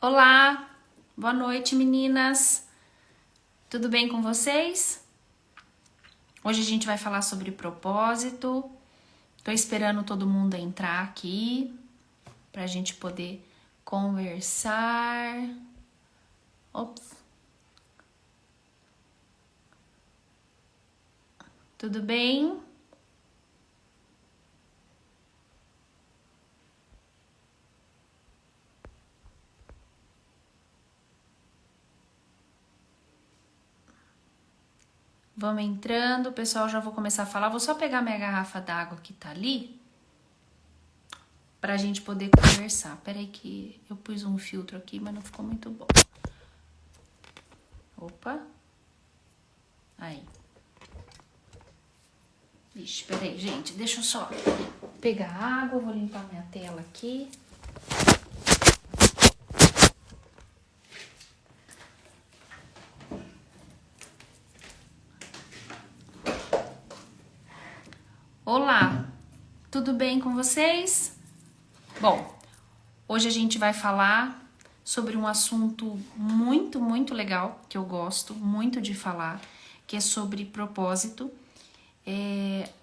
Olá, boa noite meninas, tudo bem com vocês? Hoje a gente vai falar sobre propósito, tô esperando todo mundo entrar aqui pra gente poder conversar. Ops. Tudo bem? Vamos entrando, pessoal, já vou começar a falar. Vou só pegar minha garrafa d'água que tá ali pra gente poder conversar. Pera aí que eu pus um filtro aqui, mas não ficou muito bom. Opa. Aí. Ixi, peraí, gente, deixa eu só pegar água, vou limpar minha tela aqui. Olá, tudo bem com vocês? Bom, hoje a gente vai falar sobre um assunto muito legal, que eu gosto muito de falar, que é sobre propósito.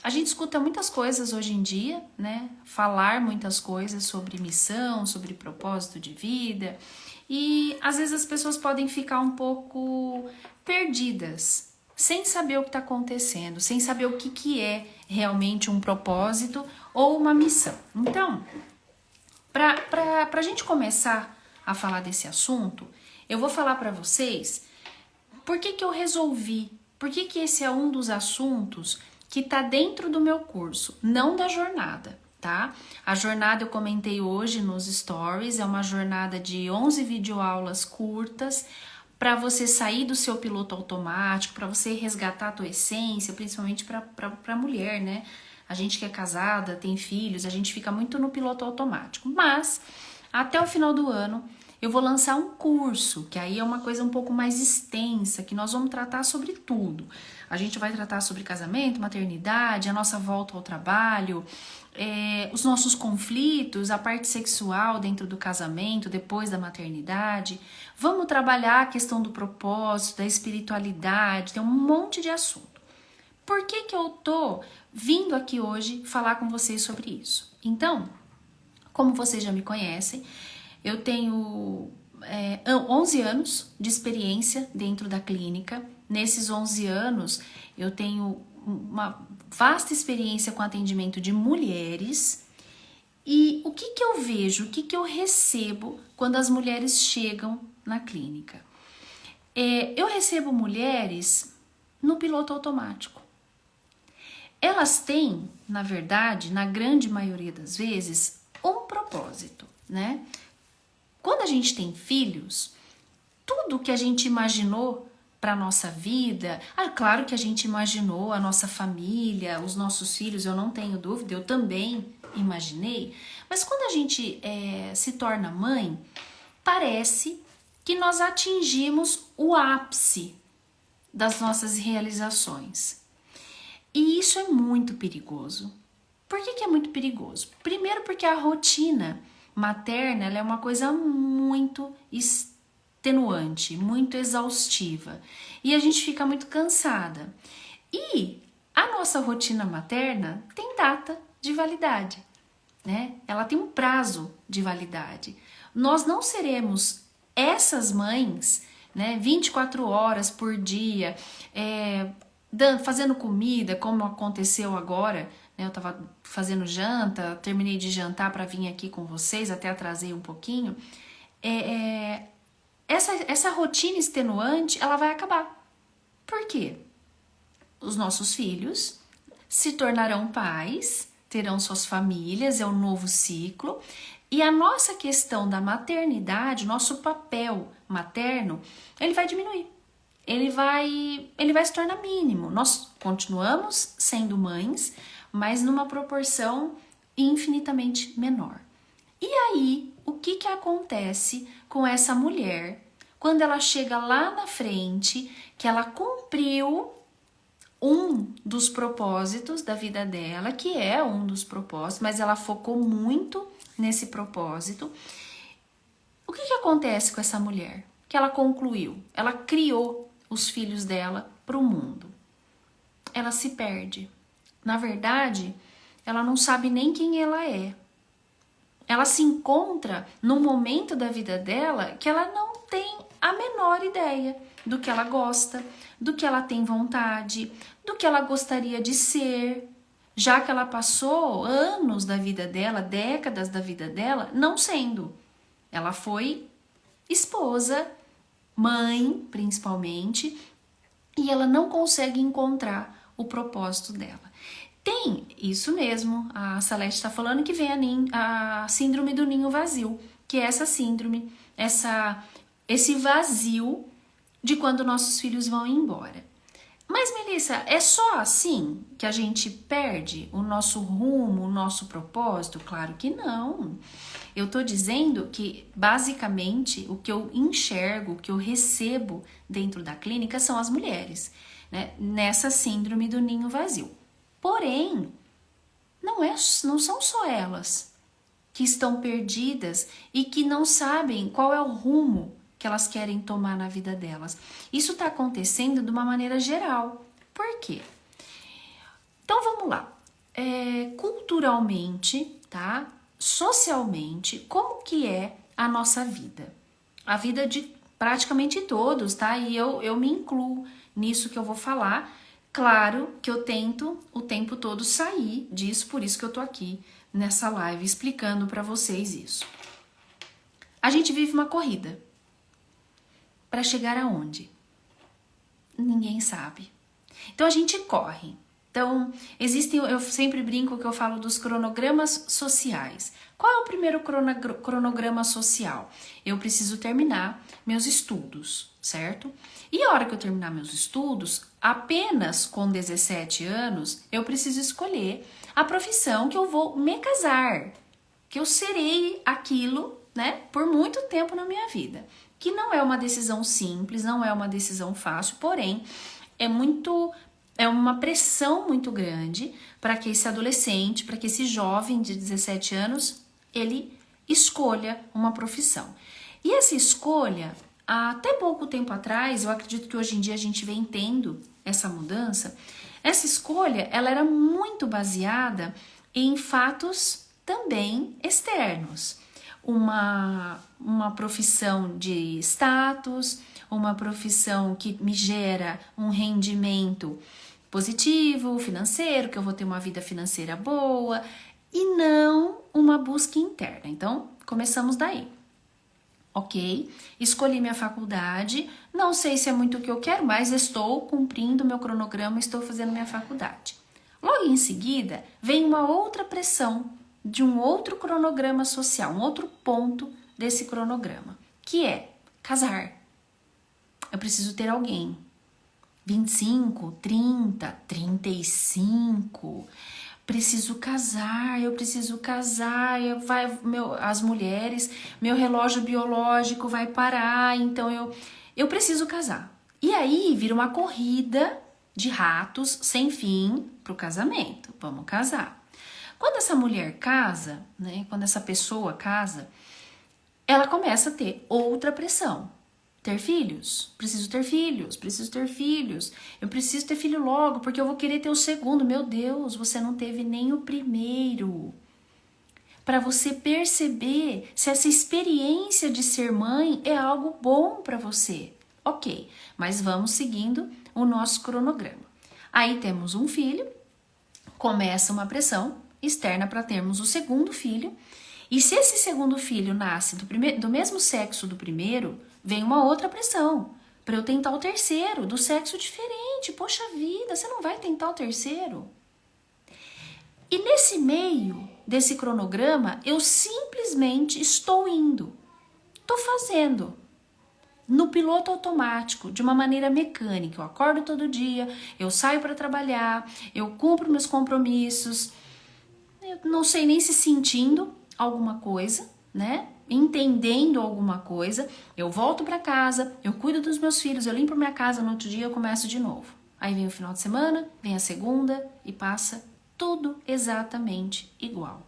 A gente escuta muitas coisas hoje em dia, né? Falar muitas coisas sobre missão, sobre propósito de vida, e às vezes as pessoas podem ficar um pouco perdidas, sem saber o que está acontecendo, sem saber o que é realmente um propósito ou uma missão. Então, para a gente começar a falar desse assunto, eu vou falar para vocês por que eu resolvi, por que esse é um dos assuntos que tá dentro do meu curso, não da jornada, tá? A jornada eu comentei hoje nos stories, é uma jornada de 11 videoaulas curtas para você sair do seu piloto automático, para você resgatar a tua essência, principalmente para mulher, né? A gente que é casada, tem filhos, a gente fica muito no piloto automático. Mas até o final do ano eu vou lançar um curso, que aí é uma coisa um pouco mais extensa, que nós vamos tratar sobre tudo. A gente vai tratar sobre casamento, maternidade, a nossa volta ao trabalho, os nossos conflitos, a parte sexual dentro do casamento, depois da maternidade. Vamos trabalhar a questão do propósito, da espiritualidade, tem um monte de assunto. Por que eu tô vindo aqui hoje falar com vocês sobre isso? Então, como vocês já me conhecem, eu tenho 11 anos de experiência dentro da clínica. Nesses 11 anos, eu tenho uma vasta experiência com atendimento de mulheres. E o que eu vejo, o que eu recebo quando as mulheres chegam na clínica? Eu recebo mulheres no piloto automático. Elas têm, na verdade, na grande maioria das vezes, um propósito, né? Quando a gente tem filhos, tudo que a gente imaginou para nossa vida, claro que a gente imaginou a nossa família, os nossos filhos, eu não tenho dúvida, eu também imaginei, mas quando a gente se torna mãe, parece que nós atingimos o ápice das nossas realizações. E isso é muito perigoso. Por que é muito perigoso? Primeiro porque a rotina materna ela é uma coisa muito extenuante, muito exaustiva. E a gente fica muito cansada. E a nossa rotina materna tem data de validade, né? Ela tem um prazo de validade. Nós não seremos essas mães, né, 24 horas por dia, fazendo comida, como aconteceu agora. Eu tava fazendo janta, terminei de jantar para vir aqui com vocês, até atrasei um pouquinho. Essa rotina extenuante, ela vai acabar. Por quê? Os nossos filhos se tornarão pais, terão suas famílias, é um novo ciclo. E a nossa questão da maternidade, nosso papel materno, ele vai diminuir. Ele vai se tornar mínimo. Nós continuamos sendo mães, mas numa proporção infinitamente menor. E aí, o que acontece com essa mulher quando ela chega lá na frente, que ela cumpriu um dos propósitos da vida dela, que é um dos propósitos, mas ela focou muito nesse propósito. O que acontece com essa mulher? Que ela concluiu, ela criou os filhos dela para o mundo. Ela se perde. Na verdade, ela não sabe nem quem ela é. Ela se encontra num momento da vida dela que ela não tem a menor ideia do que ela gosta, do que ela tem vontade, do que ela gostaria de ser, já que ela passou anos da vida dela, décadas da vida dela, não sendo. Ela foi esposa, mãe, principalmente, e ela não consegue encontrar o propósito dela. Tem, isso mesmo, a Salete está falando que vem a síndrome do ninho vazio, que é essa síndrome, esse vazio de quando nossos filhos vão embora. Mas, Melissa, é só assim que a gente perde o nosso rumo, o nosso propósito? Claro que não. Eu tô dizendo que, basicamente, o que eu enxergo, o que eu recebo dentro da clínica são as mulheres, né, nessa síndrome do ninho vazio. Porém, não são só elas que estão perdidas e que não sabem qual é o rumo que elas querem tomar na vida delas. Isso está acontecendo de uma maneira geral. Por quê? Então vamos lá. Culturalmente, tá? Socialmente, como que é a nossa vida? A vida de praticamente todos, tá? E eu me incluo nisso que eu vou falar. Claro que eu tento o tempo todo sair disso, por isso que eu tô aqui nessa live explicando para vocês isso. A gente vive uma corrida. Para chegar aonde? Ninguém sabe. Então a gente corre. Então, eu sempre brinco que eu falo dos cronogramas sociais. Qual é o primeiro cronograma social? Eu preciso terminar meus estudos, certo? E a hora que eu terminar meus estudos, apenas com 17 anos, eu preciso escolher a profissão que eu vou me casar, que eu serei aquilo, né, por muito tempo na minha vida. Que não é uma decisão simples, não é uma decisão fácil, porém, é uma pressão muito grande para que esse adolescente, para que esse jovem de 17 anos, ele escolha uma profissão. E essa escolha, até pouco tempo atrás, eu acredito que hoje em dia a gente vem tendo essa mudança, essa escolha, ela era muito baseada em fatos também externos. Uma profissão de status, uma profissão que me gera um rendimento positivo, financeiro, que eu vou ter uma vida financeira boa, e não uma busca interna. Então, começamos daí. Ok, escolhi minha faculdade, não sei se é muito o que eu quero, mas estou cumprindo meu cronograma, estou fazendo minha faculdade. Logo em seguida, vem uma outra pressão de um outro cronograma social, um outro ponto desse cronograma, que é casar. Eu preciso ter alguém. 25, 30, 35. Preciso casar, eu preciso casar. As mulheres, meu relógio biológico vai parar, então eu preciso casar. E aí vira uma corrida de ratos sem fim pro casamento. Vamos casar. Quando essa mulher casa, né, quando essa pessoa casa, ela começa a ter outra pressão. Ter filhos? Preciso ter filhos, preciso ter filhos. Eu preciso ter filho logo, porque eu vou querer ter o segundo. Meu Deus, você não teve nem o primeiro. Para você perceber se essa experiência de ser mãe é algo bom para você. Ok, mas vamos seguindo o nosso cronograma. Aí temos um filho, começa uma pressão externa para termos o segundo filho, e se esse segundo filho nasce do mesmo sexo do primeiro, vem uma outra pressão para eu tentar o terceiro, do sexo diferente. Poxa vida, você não vai tentar o terceiro? E nesse meio desse cronograma, eu simplesmente estou indo, estou fazendo no piloto automático, de uma maneira mecânica. Eu acordo todo dia, eu saio para trabalhar, eu cumpro meus compromissos, eu não sei nem se sentindo alguma coisa, né? Entendendo alguma coisa, eu volto para casa, eu cuido dos meus filhos, eu limpo minha casa, no outro dia eu começo de novo. Aí vem o final de semana, vem a segunda e passa tudo exatamente igual.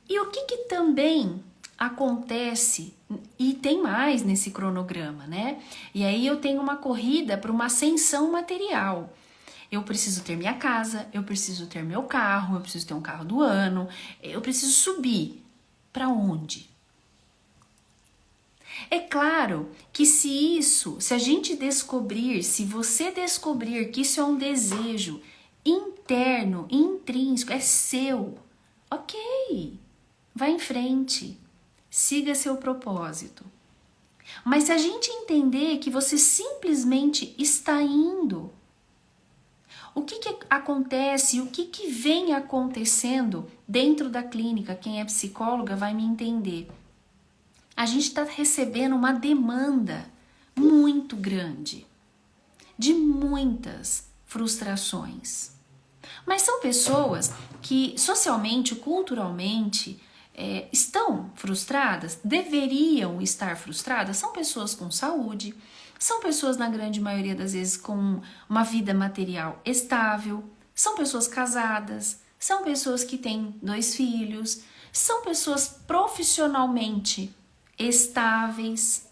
E o que também acontece, e tem mais nesse cronograma, né? E aí eu tenho uma corrida para uma ascensão material. Eu preciso ter minha casa, eu preciso ter meu carro, eu preciso ter um carro do ano, eu preciso subir. Para onde? É claro que se a gente descobrir, se você descobrir que isso é um desejo interno, intrínseco, é seu, ok, vá em frente, siga seu propósito. Mas se a gente entender que você simplesmente está indo, o que acontece, o que vem acontecendo dentro da clínica, quem é psicóloga vai me entender. A gente está recebendo uma demanda muito grande, de muitas frustrações. Mas são pessoas que socialmente, culturalmente, estão frustradas, deveriam estar frustradas, são pessoas com saúde, são pessoas, na grande maioria das vezes, com uma vida material estável, são pessoas casadas, são pessoas que têm 2 filhos, são pessoas profissionalmente estáveis.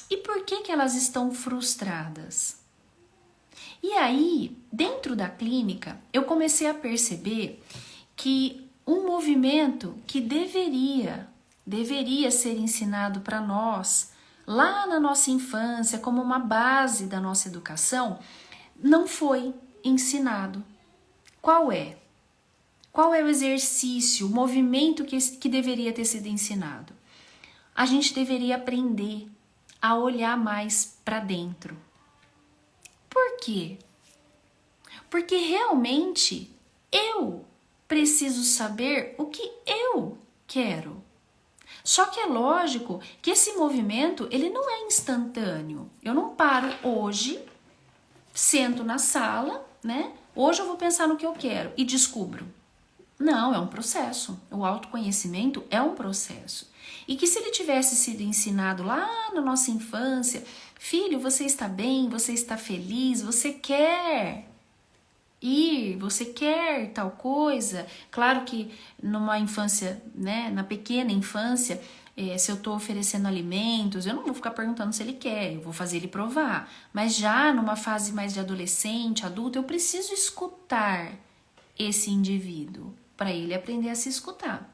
E por que elas estão frustradas? E aí, dentro da clínica, eu comecei a perceber que um movimento que deveria ser ensinado para nós, lá na nossa infância, como uma base da nossa educação, não foi ensinado. Qual é? Qual é o exercício, o movimento que deveria ter sido ensinado? A gente deveria aprender a olhar mais para dentro. Por quê? Porque realmente eu preciso saber o que eu quero. Só que é lógico que esse movimento, ele não é instantâneo. Eu não paro hoje, sento na sala, né? Hoje eu vou pensar no que eu quero e descubro. Não, é um processo. O autoconhecimento é um processo. E que se ele tivesse sido ensinado lá na nossa infância, filho, você está bem, você está feliz, você quer ir, você quer tal coisa. Claro que numa infância, né, na pequena infância, se eu estou oferecendo alimentos, eu não vou ficar perguntando se ele quer, eu vou fazer ele provar. Mas já numa fase mais de adolescente, adulto, eu preciso escutar esse indivíduo para ele aprender a se escutar.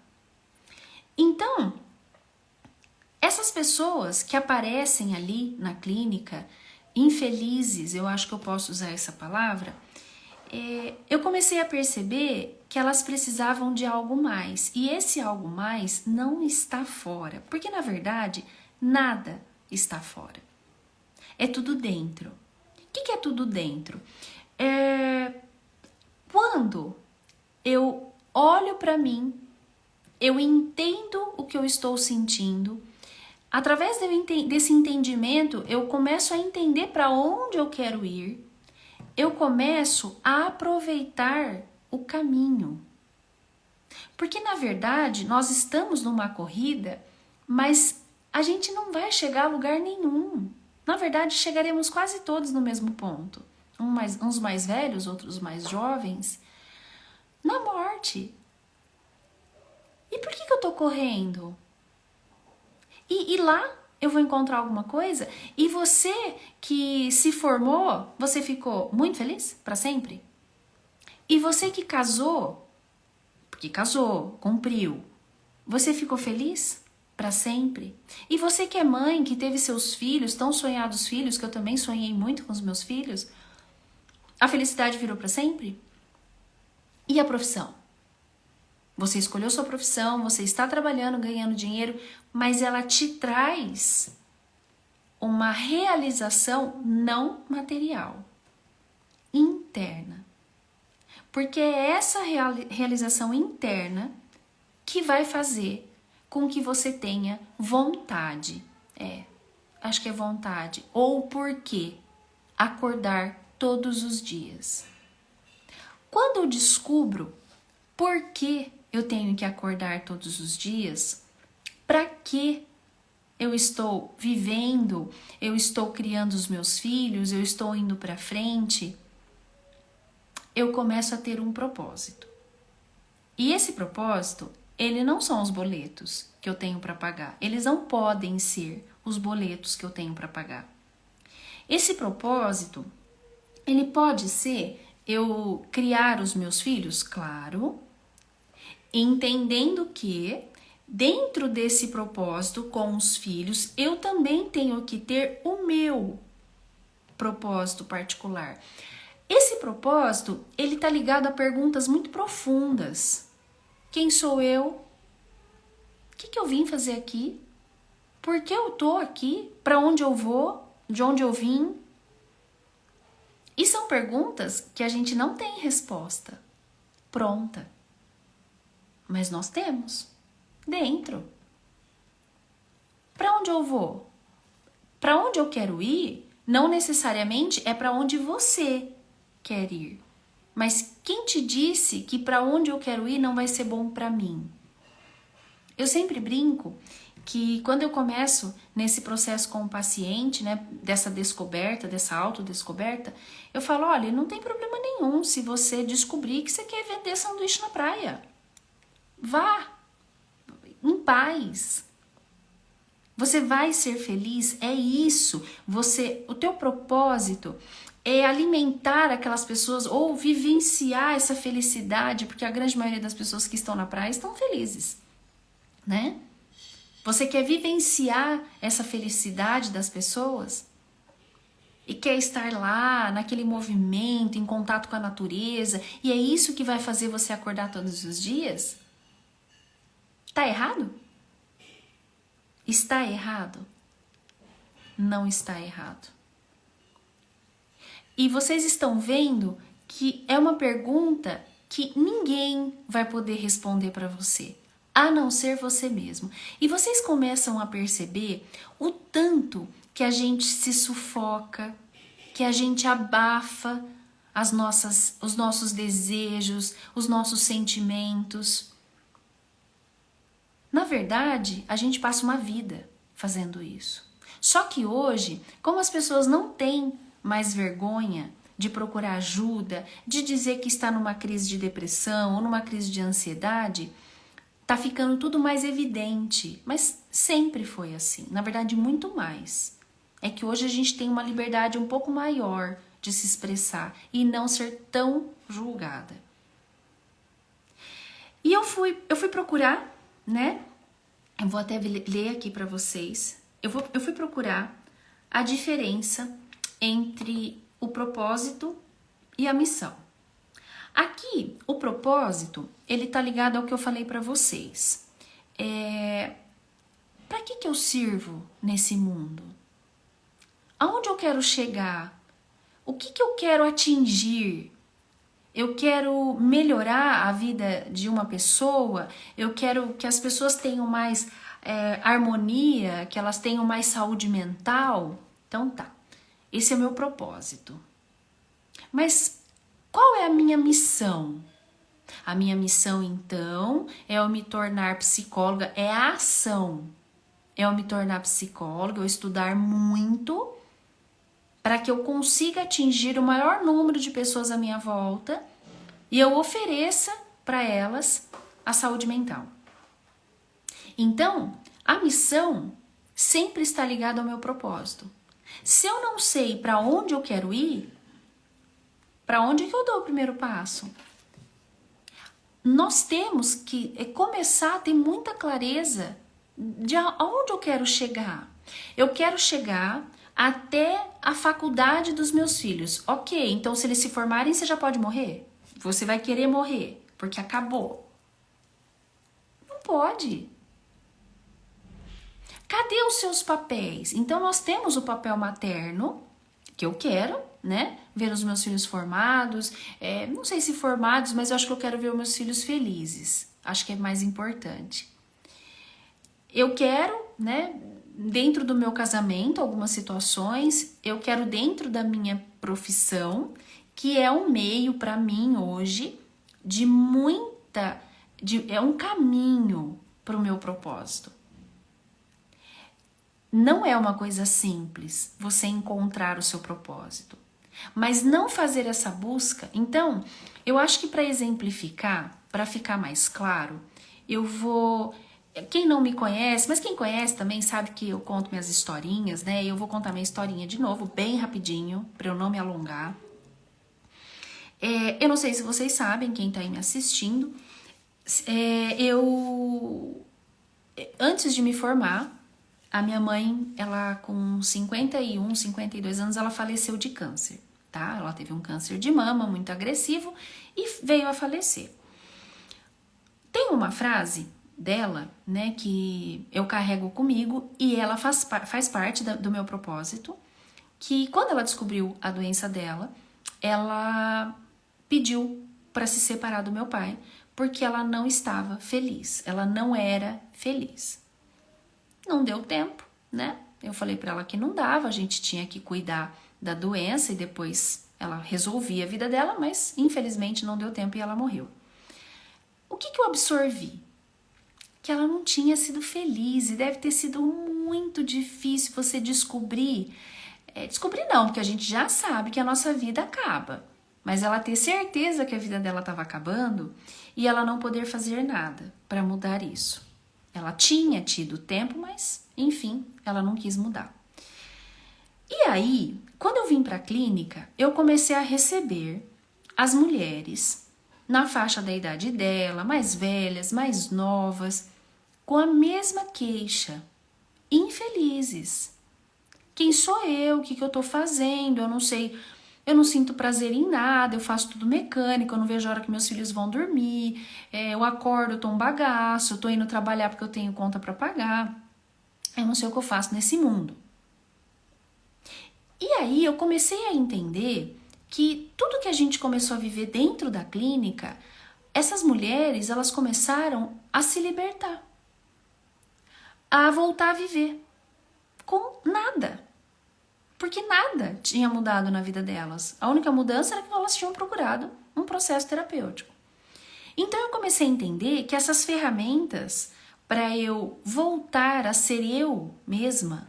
Então, essas pessoas que aparecem ali na clínica, infelizes, eu acho que eu posso usar essa palavra, eu comecei a perceber que elas precisavam de algo mais. E esse algo mais não está fora. Porque, na verdade, nada está fora. É tudo dentro. O que é tudo dentro? Quando eu olho para mim, eu entendo o que eu estou sentindo. Através desse entendimento, eu começo a entender para onde eu quero ir. Eu começo a aproveitar o caminho. Porque, na verdade, nós estamos numa corrida, mas a gente não vai chegar a lugar nenhum. Na verdade, chegaremos quase todos no mesmo ponto. Uns mais velhos, outros mais jovens. Na morte. E por que eu tô correndo? E lá eu vou encontrar alguma coisa? E você que se formou, você ficou muito feliz para sempre? E você que casou, porque casou, cumpriu, você ficou feliz para sempre? E você que é mãe, que teve seus filhos, tão sonhados filhos, que eu também sonhei muito com os meus filhos, a felicidade virou para sempre? E a profissão? Você escolheu sua profissão, você está trabalhando, ganhando dinheiro, mas ela te traz uma realização não material, interna. Porque é essa realização interna que vai fazer com que você tenha vontade. Acho que é vontade. Ou porquê acordar todos os dias. Quando eu descubro por que eu tenho que acordar todos os dias, para que eu estou vivendo, eu estou criando os meus filhos, eu estou indo para frente, eu começo a ter um propósito. E esse propósito, ele não são os boletos que eu tenho para pagar. Eles não podem ser os boletos que eu tenho para pagar. Esse propósito, ele pode ser eu criar os meus filhos? Claro, entendendo que dentro desse propósito com os filhos, eu também tenho que ter o meu propósito particular. Esse propósito, ele tá ligado a perguntas muito profundas. Quem sou eu? O que eu vim fazer aqui? Por que eu tô aqui? Para onde eu vou? De onde eu vim? E são perguntas que a gente não tem resposta pronta. Mas nós temos dentro. Para onde eu vou? Para onde eu quero ir, não necessariamente é para onde você quer ir. Mas quem te disse que para onde eu quero ir não vai ser bom para mim? Eu sempre brinco que quando eu começo nesse processo com o paciente, né, dessa descoberta, dessa autodescoberta, eu falo, olha, não tem problema nenhum se você descobrir que você quer vender sanduíche na praia. Vá, em paz. Você vai ser feliz, é isso. O teu propósito é alimentar aquelas pessoas ou vivenciar essa felicidade, porque a grande maioria das pessoas que estão na praia estão felizes, né? Você quer vivenciar essa felicidade das pessoas e quer estar lá, naquele movimento, em contato com a natureza, e é isso que vai fazer você acordar todos os dias? Tá errado? Está errado? Não está errado. E vocês estão vendo que é uma pergunta que ninguém vai poder responder para você, a não ser você mesmo. E vocês começam a perceber o tanto que a gente se sufoca, que a gente abafa os nossos desejos, os nossos sentimentos. Na verdade, a gente passa uma vida fazendo isso. Só que hoje, como as pessoas não têm mais vergonha de procurar ajuda, de dizer que está numa crise de depressão ou numa crise de ansiedade, tá ficando tudo mais evidente. Mas sempre foi assim. Na verdade, muito mais. É que hoje a gente tem uma liberdade um pouco maior de se expressar e não ser tão julgada. E eu fui procurar, né? Eu vou até ler aqui para vocês. Eu fui procurar a diferença entre o propósito e a missão. Aqui, o propósito, ele tá ligado ao que eu falei para vocês. Para que eu sirvo nesse mundo? Aonde eu quero chegar? O que eu quero atingir? Eu quero melhorar a vida de uma pessoa, eu quero que as pessoas tenham mais harmonia, que elas tenham mais saúde mental. Então tá, esse é o meu propósito. Mas qual é a minha missão? A minha missão, então, é eu me tornar psicóloga, é a ação. É eu me tornar psicóloga, eu estudar muito para que eu consiga atingir o maior número de pessoas à minha volta e eu ofereça para elas a saúde mental. Então, a missão sempre está ligada ao meu propósito. Se eu não sei para onde eu quero ir, para onde que eu dou o primeiro passo? Nós temos que começar a ter muita clareza de aonde eu quero chegar. Eu quero chegar até a faculdade dos meus filhos. Ok, então se eles se formarem, você já pode morrer? Você vai querer morrer, porque acabou. Não pode. Cadê os seus papéis? Então nós temos o papel materno, que eu quero, né? Ver os meus filhos formados. Não sei se formados, mas eu acho que eu quero ver os meus filhos felizes. Acho que é mais importante. Eu quero, né? Dentro do meu casamento, algumas situações, eu quero dentro da minha profissão, que é um meio para mim hoje é um caminho para o meu propósito. Não é uma coisa simples você encontrar o seu propósito, mas não fazer essa busca. Então, eu acho que para exemplificar, para ficar mais claro, eu vou... Quem não me conhece, mas quem conhece também sabe que eu conto minhas historinhas, né? Eu vou contar minha historinha de novo, bem rapidinho, para eu não me alongar. Eu não sei se vocês sabem, quem tá aí me assistindo, antes de me formar, a minha mãe, ela com 51, 52 anos, ela faleceu de câncer, tá? Ela teve um câncer de mama muito agressivo e veio a falecer. Tem uma frase dela, né, que eu carrego comigo e ela faz parte do meu propósito, que quando ela descobriu a doença dela, ela pediu para se separar do meu pai, porque ela não estava feliz, ela não era feliz. Não deu tempo, né? Eu falei para ela que não dava, a gente tinha que cuidar da doença e depois ela resolvia a vida dela, mas infelizmente não deu tempo e ela morreu. O que eu absorvi? Que ela não tinha sido feliz e deve ter sido muito difícil você descobrir. Descobrir não, porque a gente já sabe que a nossa vida acaba. Mas ela ter certeza que a vida dela estava acabando e ela não poder fazer nada para mudar isso. Ela tinha tido tempo, mas enfim, ela não quis mudar. E aí, quando eu vim para a clínica, eu comecei a receber as mulheres na faixa da idade dela, mais velhas, mais novas, com a mesma queixa, infelizes. Quem sou eu? O que eu tô fazendo? Eu não sei, eu não sinto prazer em nada, eu faço tudo mecânico, eu não vejo a hora que meus filhos vão dormir, eu acordo, eu tô um bagaço, eu tô indo trabalhar porque eu tenho conta para pagar, eu não sei o que eu faço nesse mundo. E aí eu comecei a entender que tudo que a gente começou a viver dentro da clínica, essas mulheres, elas começaram a se libertar, a voltar a viver com nada. Porque nada tinha mudado na vida delas. A única mudança era que elas tinham procurado um processo terapêutico. Então eu comecei a entender que essas ferramentas para eu voltar a ser eu mesma,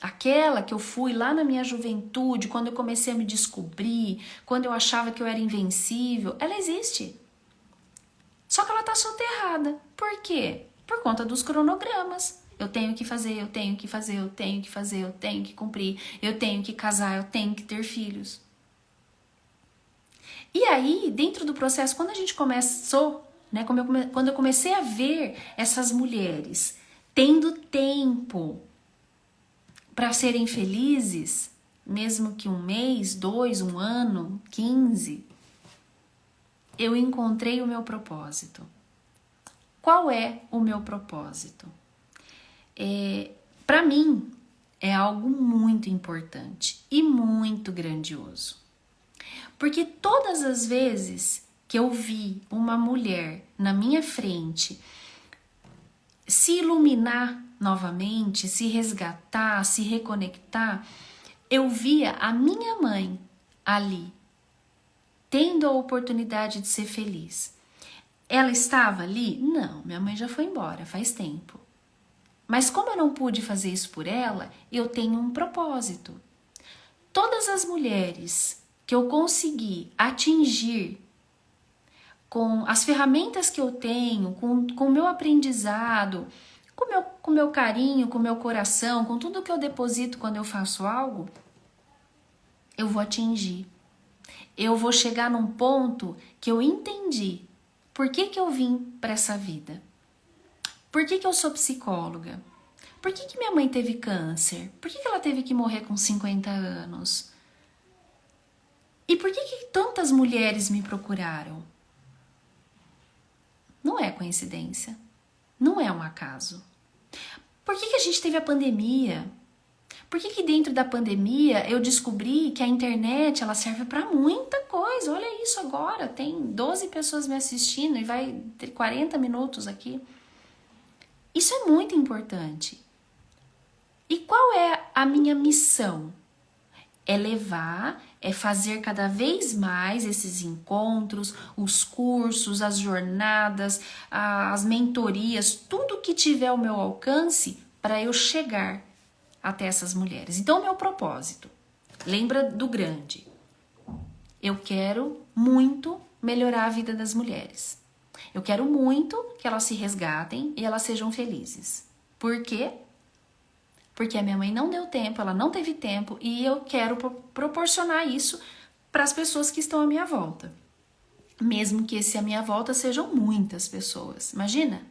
aquela que eu fui lá na minha juventude, quando eu comecei a me descobrir, quando eu achava que eu era invencível, ela existe. Só que ela está soterrada. Por quê? Por conta dos cronogramas. Eu tenho que fazer, eu tenho que fazer, eu tenho que fazer, eu tenho que cumprir, eu tenho que casar, eu tenho que ter filhos. E aí, dentro do processo, quando a gente começou, né, quando eu comecei a ver essas mulheres tendo tempo para serem felizes, mesmo que 1 mês, 2, 1 ano, 15, eu encontrei o meu propósito. Qual é o meu propósito? Para mim, é algo muito importante e muito grandioso. Porque todas as vezes que eu vi uma mulher na minha frente se iluminar novamente, se resgatar, se reconectar, eu via a minha mãe ali, tendo a oportunidade de ser feliz. Ela estava ali? Não, minha mãe já foi embora faz tempo. Mas como eu não pude fazer isso por ela, eu tenho um propósito. Todas as mulheres que eu consegui atingir com as ferramentas que eu tenho, com o meu aprendizado, com o meu carinho, com o meu coração, com tudo que eu deposito quando eu faço algo, eu vou atingir. Eu vou chegar num ponto que eu entendi por que eu vim para essa vida. Por que eu sou psicóloga? Por que minha mãe teve câncer? Por que ela teve que morrer com 50 anos? E por que tantas mulheres me procuraram? Não é coincidência. Não é um acaso. Por que a gente teve a pandemia? Por que dentro da pandemia eu descobri que a internet ela serve para muita coisa? Olha isso agora, tem 12 pessoas me assistindo e vai ter 40 minutos aqui. Isso é muito importante. E qual é a minha missão? É levar, é fazer cada vez mais esses encontros, os cursos, as jornadas, as mentorias, tudo que tiver ao meu alcance para eu chegar até essas mulheres. Então, o meu propósito, lembra do grande. Eu quero muito melhorar a vida das mulheres. Eu quero muito que elas se resgatem e elas sejam felizes. Por quê? Porque a minha mãe não deu tempo, ela não teve tempo e eu quero proporcionar isso para as pessoas que estão à minha volta. Mesmo que esse à minha volta sejam muitas pessoas. Imagina,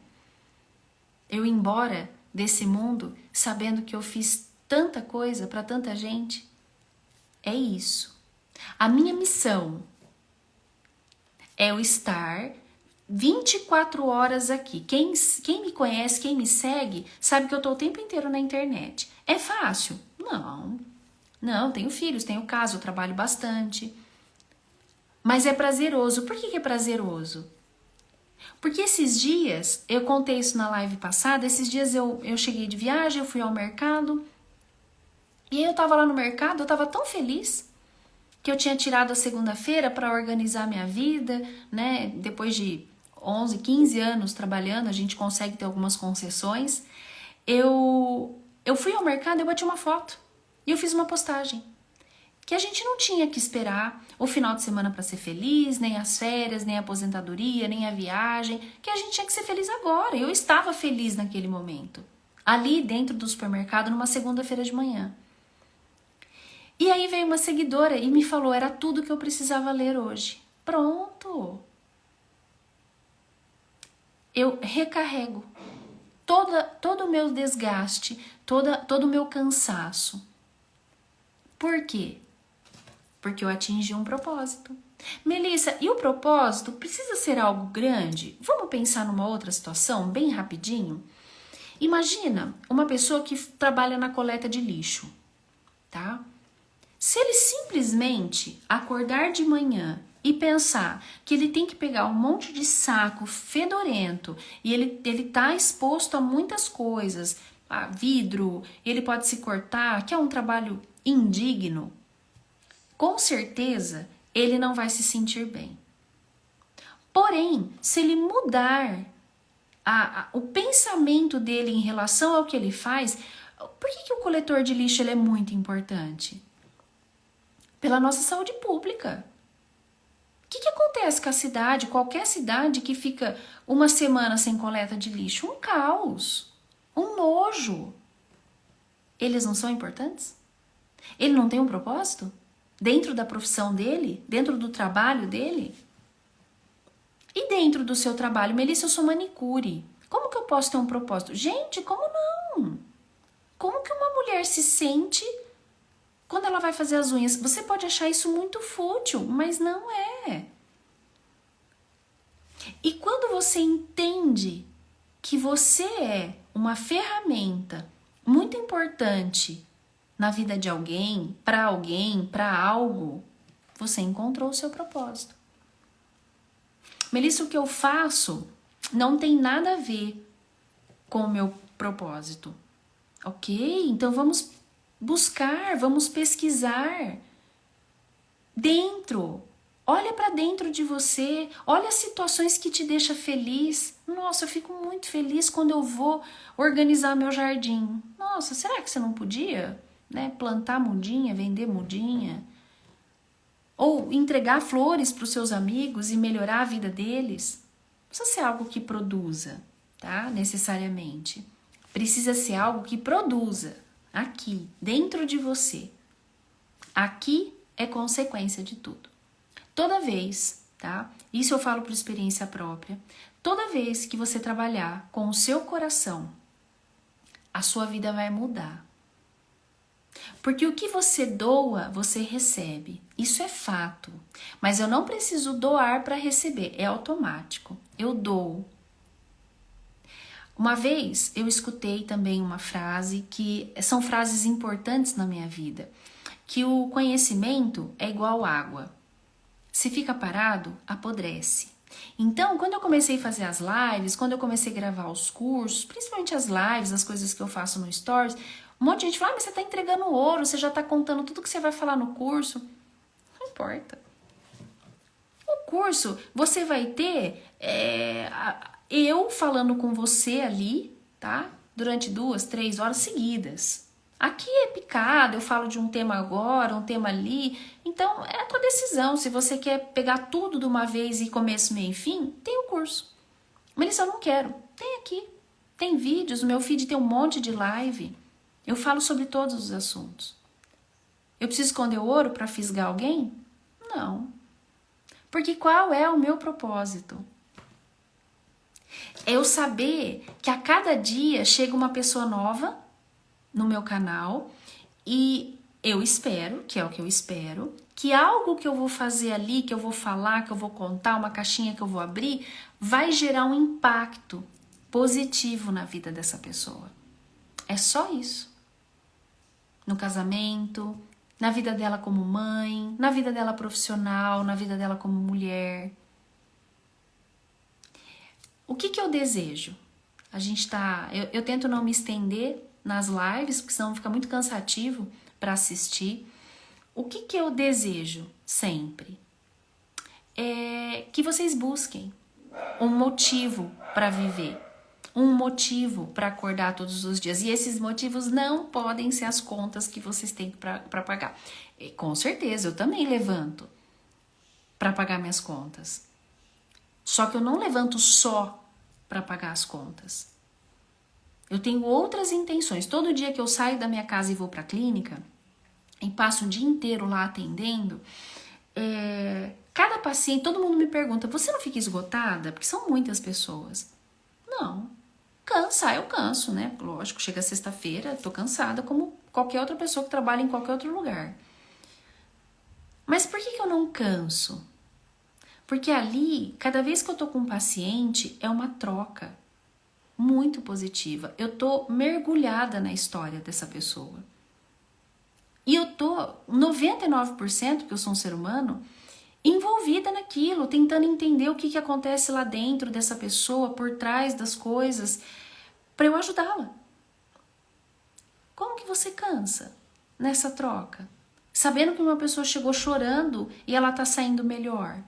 eu ir embora desse mundo sabendo que eu fiz tanta coisa para tanta gente. É isso. A minha missão é eu estar 24 horas aqui. Quem me conhece, quem me segue, sabe que eu tô o tempo inteiro na internet. É fácil? Não. Não, tenho filhos, tenho casa, eu trabalho bastante. Mas é prazeroso. Por que é prazeroso? Porque esses dias, eu contei isso na live passada, esses dias eu cheguei de viagem, eu fui ao mercado. E aí eu tava lá no mercado, eu tava tão feliz que eu tinha tirado a segunda-feira para organizar minha vida, né? Depois de 11, 15 anos trabalhando, a gente consegue ter algumas concessões. Eu fui ao mercado, eu bati uma foto e eu fiz uma postagem. Que a gente não tinha que esperar o final de semana para ser feliz, nem as férias, nem a aposentadoria, nem a viagem, que a gente tinha que ser feliz agora. Eu estava feliz naquele momento, ali dentro do supermercado, numa segunda-feira de manhã. E aí veio uma seguidora e me falou, era tudo que eu precisava ler hoje. Pronto! Eu recarrego todo o meu desgaste, todo o meu cansaço. Por quê? Porque eu atingi um propósito. Melissa, e o propósito precisa ser algo grande? Vamos pensar numa outra situação, bem rapidinho? Imagina uma pessoa que trabalha na coleta de lixo, tá? Se ele simplesmente acordar de manhã e pensar que ele tem que pegar um monte de saco fedorento e ele tá exposto a muitas coisas, a vidro, ele pode se cortar, que é um trabalho indigno, com certeza ele não vai se sentir bem. Porém, se ele mudar o pensamento dele em relação ao que ele faz, por que o coletor de lixo ele é muito importante? Pela nossa saúde pública. O que acontece com a cidade, qualquer cidade que fica uma semana sem coleta de lixo? Um caos, um nojo. Eles não são importantes? Ele não tem um propósito? Dentro da profissão dele? Dentro do trabalho dele? E dentro do seu trabalho? Melissa, eu sou manicure. Como que eu posso ter um propósito? Gente, como não? Como que uma mulher se sente quando ela vai fazer as unhas? Você pode achar isso muito fútil, mas não é. E quando você entende que você é uma ferramenta muito importante na vida de alguém, para algo, você encontrou o seu propósito. Melissa, o que eu faço não tem nada a ver com o meu propósito. Ok? Então vamos buscar, vamos pesquisar dentro. Olha para dentro de você, olha as situações que te deixam feliz. Nossa, eu fico muito feliz quando eu vou organizar meu jardim. Nossa, será que você não podia, né, plantar mudinha, vender mudinha? Ou entregar flores para os seus amigos e melhorar a vida deles? Não precisa ser algo que produza, tá? Necessariamente. Precisa ser algo que produza aqui, dentro de você. Aqui é consequência de tudo. Toda vez, tá? Isso eu falo por experiência própria. Toda vez que você trabalhar com o seu coração, a sua vida vai mudar. Porque o que você doa, você recebe. Isso é fato. Mas eu não preciso doar para receber, é automático. Eu dou. Uma vez eu escutei também uma frase que são frases importantes na minha vida, que o conhecimento é igual água. Se fica parado, apodrece. Então, quando eu comecei a fazer as lives, quando eu comecei a gravar os cursos, principalmente as lives, as coisas que eu faço no Stories, um monte de gente fala, mas você está entregando ouro, você já está contando tudo que você vai falar no curso. Não importa. O curso, você vai ter eu falando com você ali, tá? Durante 2, 3 horas seguidas. Aqui é picado, eu falo de um tema agora, um tema ali. Então, é a tua decisão. Se você quer pegar tudo de uma vez e começo, meio e fim, tem o curso. Melissa, eu não quero. Tem aqui. Tem vídeos, no meu feed tem um monte de live. Eu falo sobre todos os assuntos. Eu preciso esconder o ouro para fisgar alguém? Não. Porque qual é o meu propósito? É eu saber que a cada dia chega uma pessoa nova no meu canal e eu espero, que é o que eu espero, que algo que eu vou fazer ali, que eu vou falar, que eu vou contar, uma caixinha que eu vou abrir, vai gerar um impacto positivo na vida dessa pessoa. É só isso. No casamento, na vida dela como mãe, na vida dela profissional, na vida dela como mulher. O que eu desejo? Eu tento não me estender nas lives, porque senão fica muito cansativo para assistir. O que eu desejo sempre? É que vocês busquem um motivo para viver, um motivo para acordar todos os dias. E esses motivos não podem ser as contas que vocês têm para pagar. E, com certeza, eu também levanto para pagar minhas contas. Só que eu não levanto só para pagar as contas. Eu tenho outras intenções. Todo dia que eu saio da minha casa e vou para a clínica e passo o dia inteiro lá atendendo, cada paciente, todo mundo me pergunta, você não fica esgotada? Porque são muitas pessoas. Não. Cansa, eu canso, né? Lógico, chega sexta-feira, tô cansada como qualquer outra pessoa que trabalha em qualquer outro lugar. Mas por que eu não canso? Porque ali, cada vez que eu tô com um paciente, é uma troca muito positiva. Eu tô mergulhada na história dessa pessoa. E eu tô 99%, porque eu sou um ser humano, envolvida naquilo, tentando entender o que acontece lá dentro dessa pessoa, por trás das coisas, para eu ajudá-la. Como que você cansa nessa troca? Sabendo que uma pessoa chegou chorando e ela tá saindo melhor.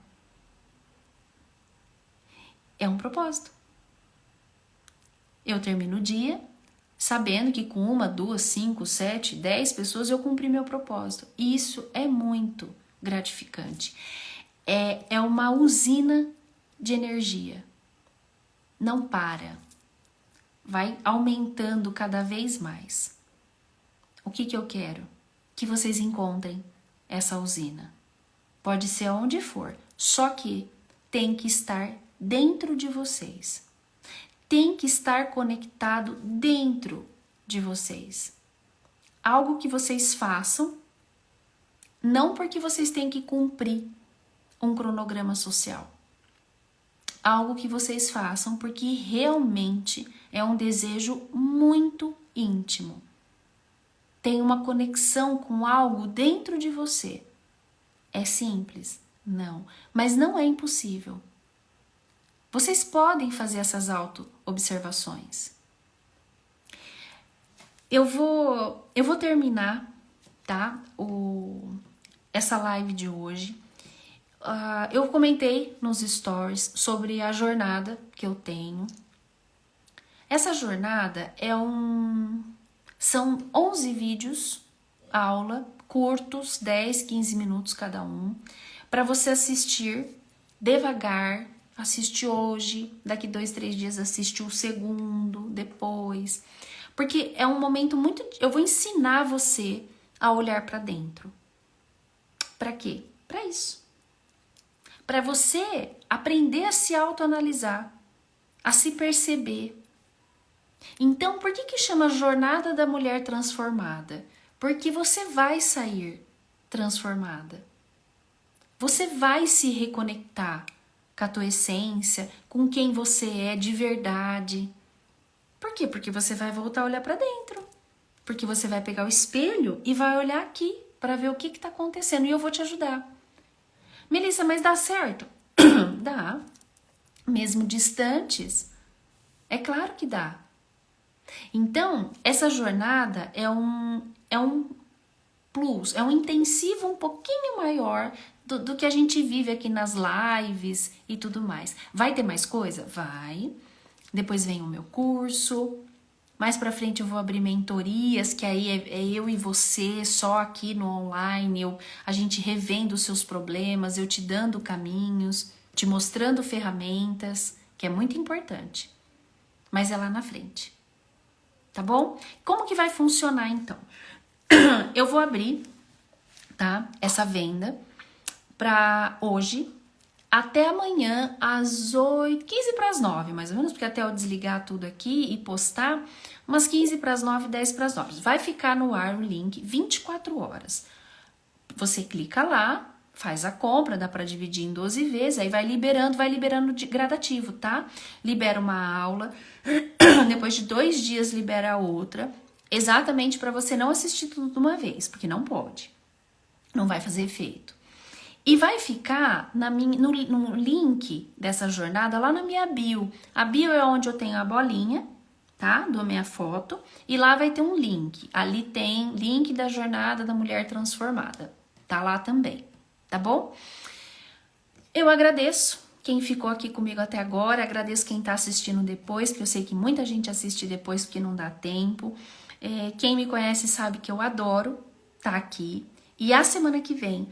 É um propósito. Eu termino o dia sabendo que com 1, 2, 5, 7, 10 pessoas eu cumpri meu propósito. E isso é muito gratificante. É uma usina de energia. Não para. Vai aumentando cada vez mais. O que eu quero? Que vocês encontrem essa usina. Pode ser onde for, só que tem que estar dentro de vocês. Tem que estar conectado dentro de vocês. Algo que vocês façam, não porque vocês têm que cumprir um cronograma social. Algo que vocês façam porque realmente é um desejo muito íntimo. Tem uma conexão com algo dentro de você. É simples? Não. Mas não é impossível. Vocês podem fazer essas auto-observações. Eu vou terminar, tá? Essa live de hoje. Eu comentei nos stories sobre a jornada que eu tenho. Essa jornada são 11 vídeos, aula, curtos, 10, 15 minutos cada um, para você assistir devagar. Assiste hoje, daqui 2, 3 dias assiste o segundo, depois. Porque é um momento muito... Eu vou ensinar você a olhar para dentro. Para quê? Para isso. Para você aprender a se autoanalisar, a se perceber. Então, por que chama Jornada da Mulher Transformada? Porque você vai sair transformada. Você vai se reconectar com a tua essência, com quem você é de verdade. Por quê? Porque você vai voltar a olhar para dentro. Porque você vai pegar o espelho e vai olhar aqui para ver o que está acontecendo. E eu vou te ajudar. Melissa, mas dá certo? Dá. Mesmo distantes? É claro que dá. Então, essa jornada é um plus, é um intensivo um pouquinho maior do que a gente vive aqui nas lives e tudo mais. Vai ter mais coisa? Vai. Depois vem o meu curso. Mais pra frente eu vou abrir mentorias, que aí é eu e você, só aqui no online. A gente revendo os seus problemas, eu te dando caminhos, te mostrando ferramentas que é muito importante, mas é lá na frente, tá bom? Como que vai funcionar então? Eu vou abrir, tá, essa venda para hoje até amanhã às 8, 15 para as 9, mais ou menos, porque até eu desligar tudo aqui e postar, umas 15 para as 9, 10 para as 9. Vai ficar no ar o link 24 horas. Você clica lá, faz a compra, dá para dividir em 12 vezes, aí vai liberando de gradativo, tá? Libera uma aula, depois de 2 dias libera outra, exatamente para você não assistir tudo de uma vez, porque não pode, não vai fazer efeito. E vai ficar no link dessa jornada lá na minha bio. A bio é onde eu tenho a bolinha, tá? Da minha foto. E lá vai ter um link. Ali tem link da jornada da mulher transformada. Tá lá também, tá bom? Eu agradeço quem ficou aqui comigo até agora. Agradeço quem tá assistindo depois, porque eu sei que muita gente assiste depois porque não dá tempo. Quem me conhece sabe que eu adoro tá aqui. E a semana que vem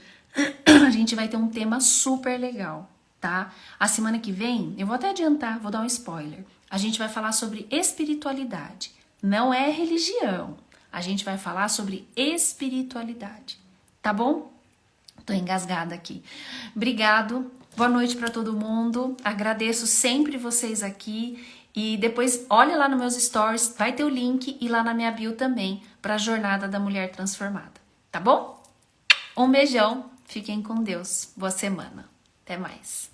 a gente vai ter um tema super legal, tá? A semana que vem, eu vou até adiantar, vou dar um spoiler. A gente vai falar sobre espiritualidade. Não é religião. A gente vai falar sobre espiritualidade, tá bom? Tô engasgada aqui. Obrigado. Boa noite para todo mundo. Agradeço sempre vocês aqui. E depois, olha lá nos meus stories, vai ter o link e lá na minha bio também para a Jornada da Mulher Transformada, tá bom? Um beijão. Fiquem com Deus. Boa semana. Até mais.